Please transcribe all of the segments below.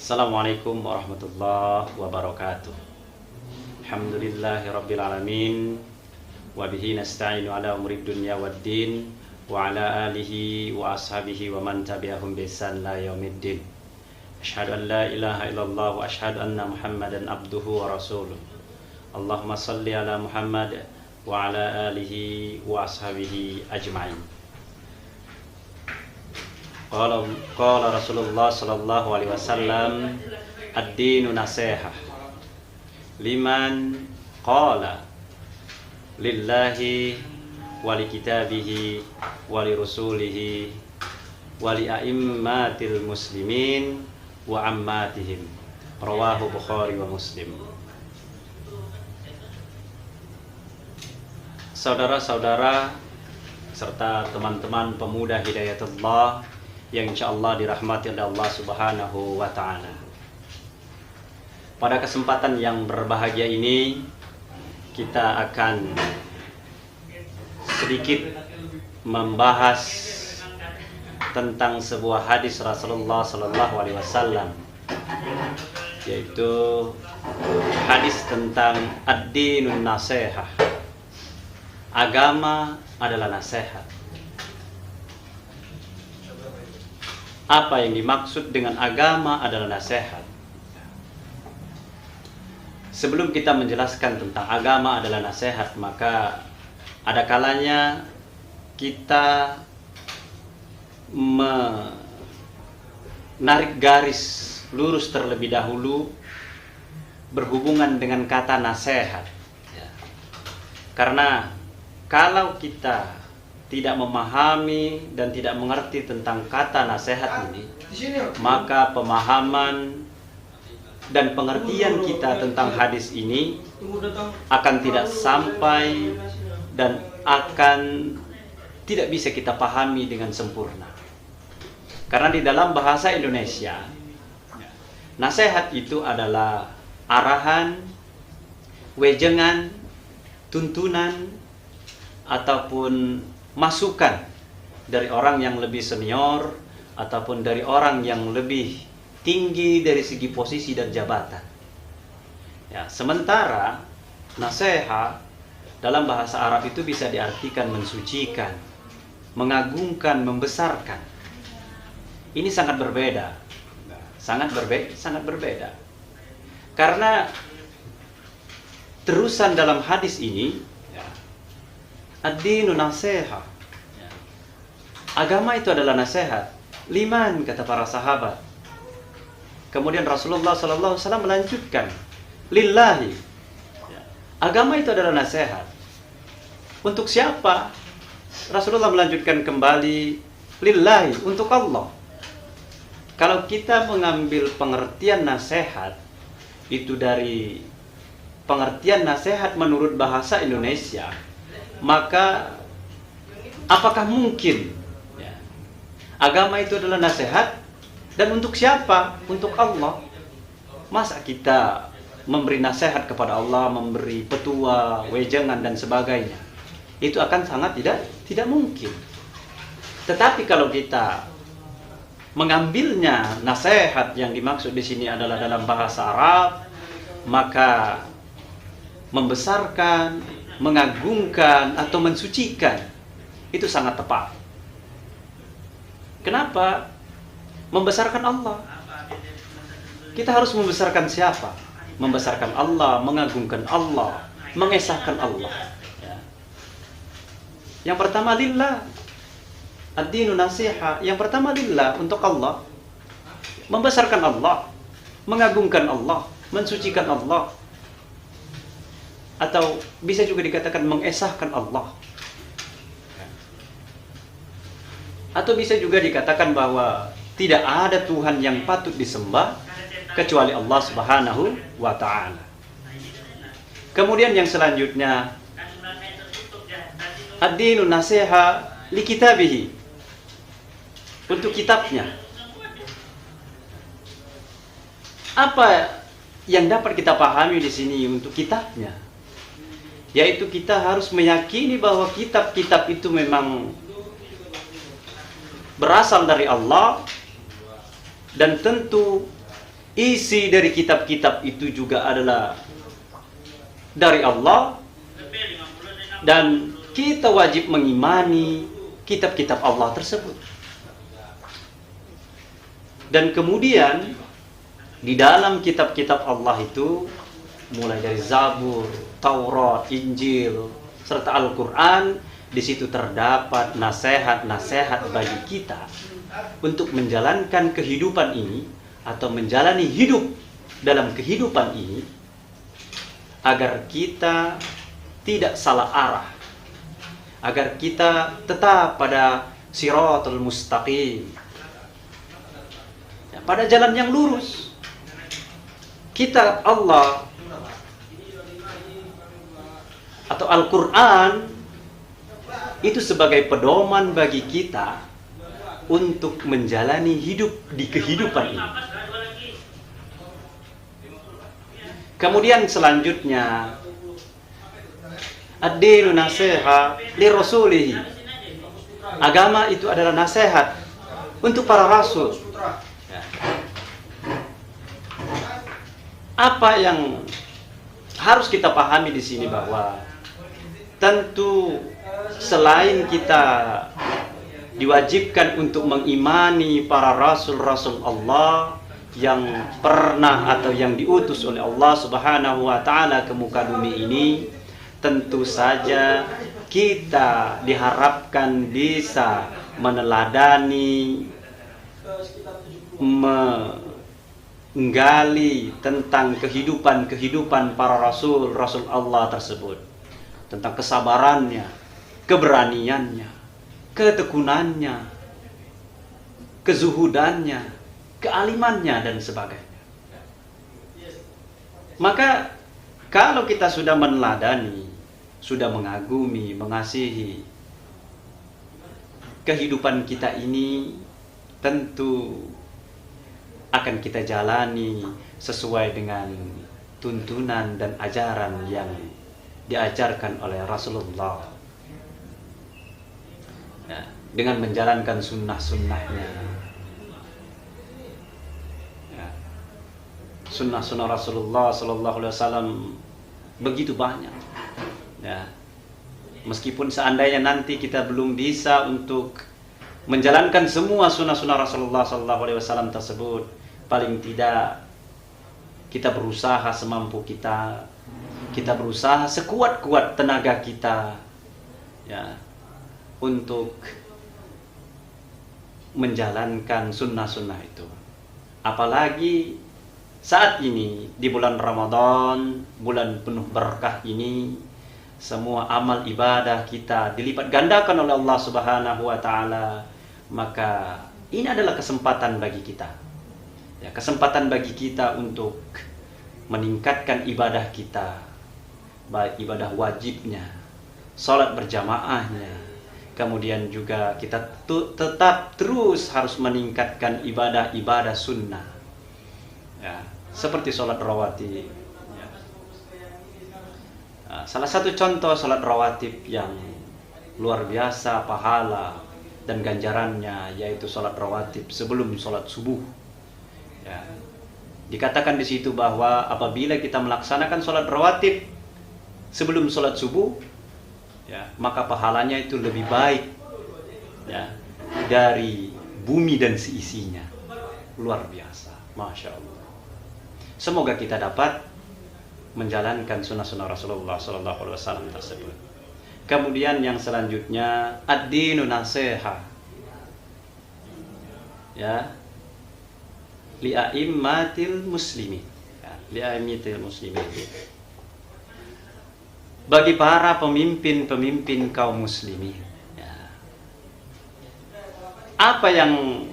Assalamualaikum warahmatullahi wabarakatuh. Alhamdulillahi rabbil alamin. Wa bihi nasta'inu ala umuri dunya waddin. Wa ala alihi wa ashabihi wa man tabi'ahum bi ihsan ila yaumiddin. Asyhadu an la ilaha illallah wa asyhadu anna Muhammadan abduhu wa rasuluh. Allahumma salli ala Muhammad wa ala alihi wa ashabihi ajma'in. Qala Rasulullah sallallahu alaihi wasallam, ad-dinu nasihah liman qala lillahi wa li kitabihi wa li rasulihi wa li a'immatil muslimin wa ammatihim. Rawahu Bukhari wa Muslim. Saudara-saudara serta teman-teman pemuda Hidayatullah yang insyaallah dirahmati oleh Allah Subhanahu wa ta'ala. Pada kesempatan yang berbahagia ini kita akan sedikit membahas tentang sebuah hadis Rasulullah sallallahu alaihi wasallam, yaitu hadis tentang ad-dinun nasihah. Agama adalah nasihat. Apa yang dimaksud dengan agama adalah nasihat? Sebelum kita menjelaskan tentang agama adalah nasihat, maka ada kalanya kita menarik garis lurus terlebih dahulu berhubungan dengan kata nasihat. Karena kalau kita tidak memahami dan tidak mengerti tentang kata nasihat ini, maka pemahaman dan pengertian kita tentang hadis ini akan tidak sampai dan akan tidak bisa kita pahami dengan sempurna. Karena di dalam bahasa Indonesia, nasihat itu adalah arahan, wejangan, tuntunan, ataupun masukan dari orang yang lebih senior ataupun dari orang yang lebih tinggi dari segi posisi dan jabatan. Ya, sementara nasihat dalam bahasa Arab itu bisa diartikan mensucikan, mengagungkan, membesarkan. Ini sangat berbeda. Sangat berbeda. Karena terusan dalam hadis ini, ad-dinu nasihah. Agama itu adalah nasihat. Liman, kata para sahabat. Kemudian Rasulullah SAW melanjutkan, lillahi. Agama itu adalah nasihat. Untuk siapa? Rasulullah melanjutkan kembali, lillahi, untuk Allah. Kalau kita mengambil pengertian nasihat itu dari pengertian nasihat menurut bahasa Indonesia, maka apakah mungkin agama itu adalah nasihat? Dan untuk siapa? Untuk Allah. Masa kita memberi nasihat kepada Allah, memberi petua, wejangan dan sebagainya? Itu akan sangat tidak mungkin. Tetapi kalau kita mengambilnya nasihat yang dimaksud di sini adalah dalam bahasa Arab, maka membesarkan, mengagungkan atau mensucikan itu sangat tepat. Kenapa? Membesarkan Allah. Kita harus membesarkan siapa? Membesarkan Allah, mengagungkan Allah, mengesahkan Allah. Yang pertama lillah. Ad-dinu nasiha. Yang pertama lillah, untuk Allah. Membesarkan Allah, mengagungkan Allah, mensucikan Allah. Atau bisa juga dikatakan mengesahkan Allah. Atau bisa juga dikatakan bahwa tidak ada Tuhan yang patut disembah kecuali Allah Subhanahu wa ta'ala. Kemudian yang selanjutnya, ad-dinu nasiha li kitabihi, untuk kitabnya. Apa yang dapat kita pahami di sini untuk kitabnya? Yaitu kita harus meyakini bahwa kitab-kitab itu memang berasal dari Allah, dan tentu isi dari kitab-kitab itu juga adalah dari Allah, dan kita wajib mengimani kitab-kitab Allah tersebut. Dan kemudian di dalam kitab-kitab Allah itu, mulai dari Zabur, Taurat, Injil, serta Al-Quran, di situ terdapat nasihat-nasihat bagi kita untuk menjalankan kehidupan ini, atau menjalani hidup dalam kehidupan ini, agar kita tidak salah arah, agar kita tetap pada siratul mustaqim, ya, pada jalan yang lurus. Kitab Allah atau Al-Quran itu sebagai pedoman bagi kita untuk menjalani hidup di kehidupan ini. Kemudian selanjutnya, ad-dinu nasiha li rasulihi. Agama itu adalah nasihat untuk para rasul. Apa yang harus kita pahami di sini, bahwa tentu selain kita diwajibkan untuk mengimani para rasul-rasul Allah yang pernah atau yang diutus oleh Allah Subhanahu wa taala ke muka bumi ini, tentu saja kita diharapkan bisa meneladani, menggali tentang kehidupan para rasul Allah tersebut, tentang kesabarannya, keberaniannya, ketekunannya, kezuhudannya, kealimannya, dan sebagainya. Maka kalau kita sudah meneladani, sudah mengagumi, mengasihi kehidupan kita ini, tentu akan kita jalani sesuai dengan tuntunan dan ajaran yang diajarkan oleh Rasulullah, ya, dengan menjalankan sunnah-sunnahnya, ya. Sunnah-sunnah Rasulullah Sallallahu Alaihi Wasallam begitu banyak, ya. Meskipun seandainya nanti kita belum bisa untuk menjalankan semua sunnah-sunnah Rasulullah Sallallahu Alaihi Wasallam tersebut, paling tidak kita berusaha semampu kita, kita berusaha sekuat-kuat tenaga kita, ya, untuk menjalankan sunnah-sunnah itu. Apalagi saat ini di bulan Ramadan, bulan penuh berkah ini, semua amal ibadah kita dilipat gandakan oleh Allah Subhanahu wa taala. Maka ini adalah kesempatan bagi kita, ya, kesempatan bagi kita untuk meningkatkan ibadah kita, baik ibadah wajibnya, sholat berjamaahnya, kemudian juga kita tetap terus harus meningkatkan ibadah-ibadah sunnah, ya, seperti sholat rawatib, ya. Nah, salah satu contoh sholat rawatib yang luar biasa pahala dan ganjarannya yaitu sholat rawatib sebelum sholat subuh, ya. Dikatakan di situ bahwa apabila kita melaksanakan sholat rawatib sebelum sholat subuh, ya, maka pahalanya itu lebih baik, ya, dari bumi dan seisinya. Luar biasa, masya Allah. Semoga kita dapat menjalankan sunnah-sunnah Rasulullah Sallallahu Alaihi Wasallam tersebut. Kemudian yang selanjutnya, ad-dinu nasiha, ya, li'a'immatil muslimin, ya, li'a'immatil muslimin, bagi para pemimpin-pemimpin kaum muslimin, ya. Apa yang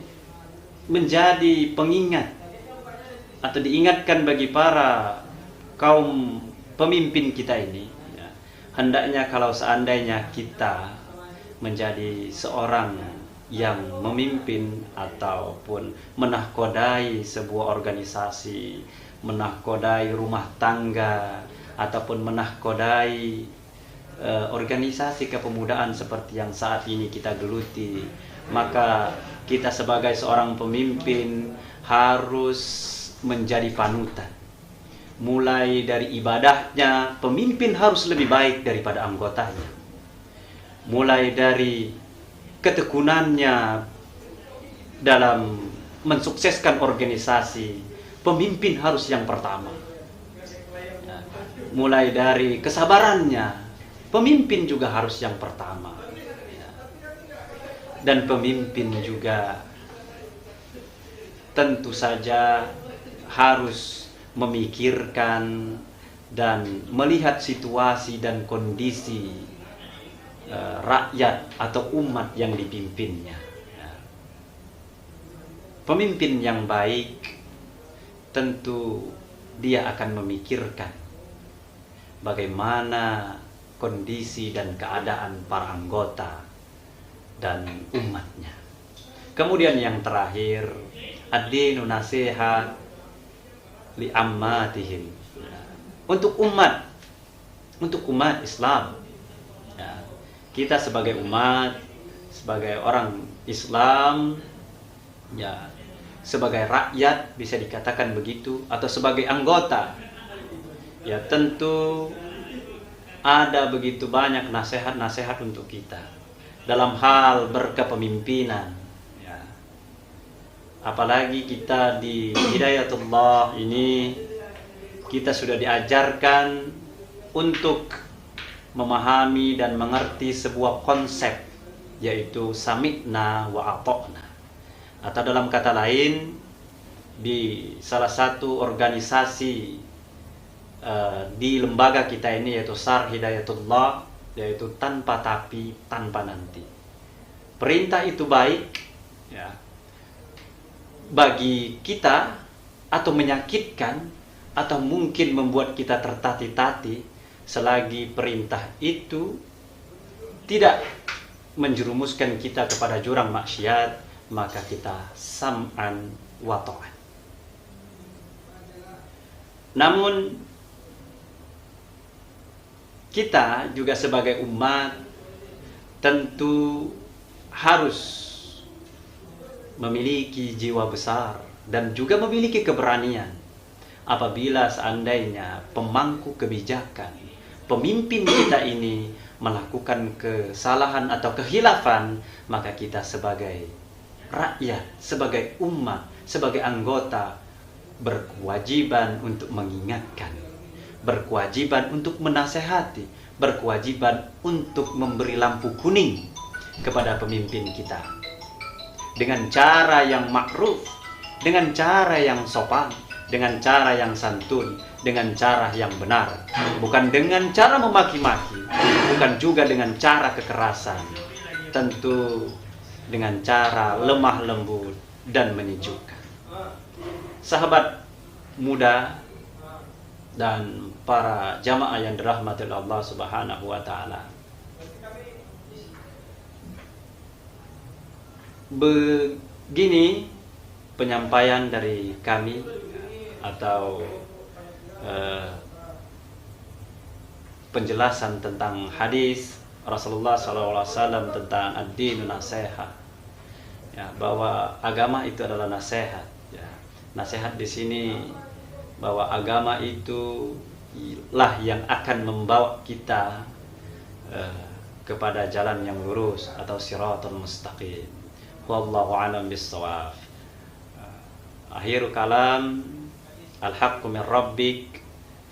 menjadi pengingat atau diingatkan bagi para kaum pemimpin kita ini, hendaknya kalau seandainya kita menjadi seorang yang memimpin ataupun menahkodai sebuah organisasi, menahkodai rumah tangga, ataupun menahkodai organisasi kepemudaan seperti yang saat ini kita geluti, maka kita sebagai seorang pemimpin harus menjadi panutan. Mulai dari ibadahnya, pemimpin harus lebih baik daripada anggotanya. Mulai dari ketekunannya dalam mensukseskan organisasi, pemimpin harus yang pertama. Mulai dari kesabarannya, pemimpin juga harus yang pertama. Dan pemimpin juga tentu saja harus memikirkan dan melihat situasi dan kondisi rakyat atau umat yang dipimpinnya. Pemimpin yang baik tentu dia akan memikirkan bagaimana kondisi dan keadaan para anggota dan umatnya. Kemudian yang terakhir, ad-dinu nasihat li ammatihim, untuk umat Islam. Kita sebagai umat, sebagai orang Islam, sebagai rakyat bisa dikatakan begitu, atau sebagai anggota, tentu ada begitu banyak nasihat-nasihat untuk kita dalam hal berkepemimpinan. Apalagi kita di Hidayatullah ini, kita sudah diajarkan untuk memahami dan mengerti sebuah konsep, yaitu sami'na wa ata'na. Atau dalam kata lain, di salah satu organisasi di lembaga kita ini, yaitu SAR Hidayatullah, yaitu tanpa tapi, tanpa nanti. Perintah itu baik bagi kita, atau menyakitkan, atau mungkin membuat kita tertati-tati, selagi perintah itu tidak menjerumuskan kita kepada jurang maksiat, maka kita sam'an wa ta'an. Namun kita juga sebagai umat tentu harus memiliki jiwa besar dan juga memiliki keberanian. Apabila seandainya pemangku kebijakan, pemimpin kita ini melakukan kesalahan atau kehilafan, maka kita sebagai rakyat, sebagai umat, sebagai anggota berkewajiban untuk mengingatkan, berkewajiban untuk menasehati, berkewajiban untuk memberi lampu kuning kepada pemimpin kita dengan cara yang makruf, dengan cara yang sopan, dengan cara yang santun, dengan cara yang benar, bukan dengan cara memaki-maki, bukan juga dengan cara kekerasan, tentu dengan cara lemah lembut dan menyejukkan. Sahabat muda dan para jamaah yang dirahmati Allah Subhanahu wa taala, begini penyampaian dari kami, atau penjelasan tentang hadis Rasulullah SAW tentang ad-dinu nasihat, bahwa agama itu adalah nasihat. Nasihat di sini bahwa agama itu lah yang akan membawa kita kepada jalan yang lurus atau siratul mustaqim. Wallahu a'lam bissawab. Akhir kalam, al-haqqu min rabbik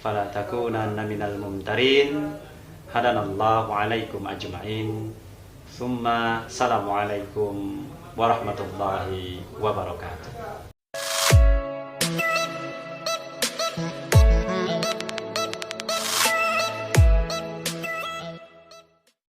fala takunanna minal mumtarin. Hadanallahu alaikum ajma'in. Summa assalamualaikum warahmatullahi wabarakatuh.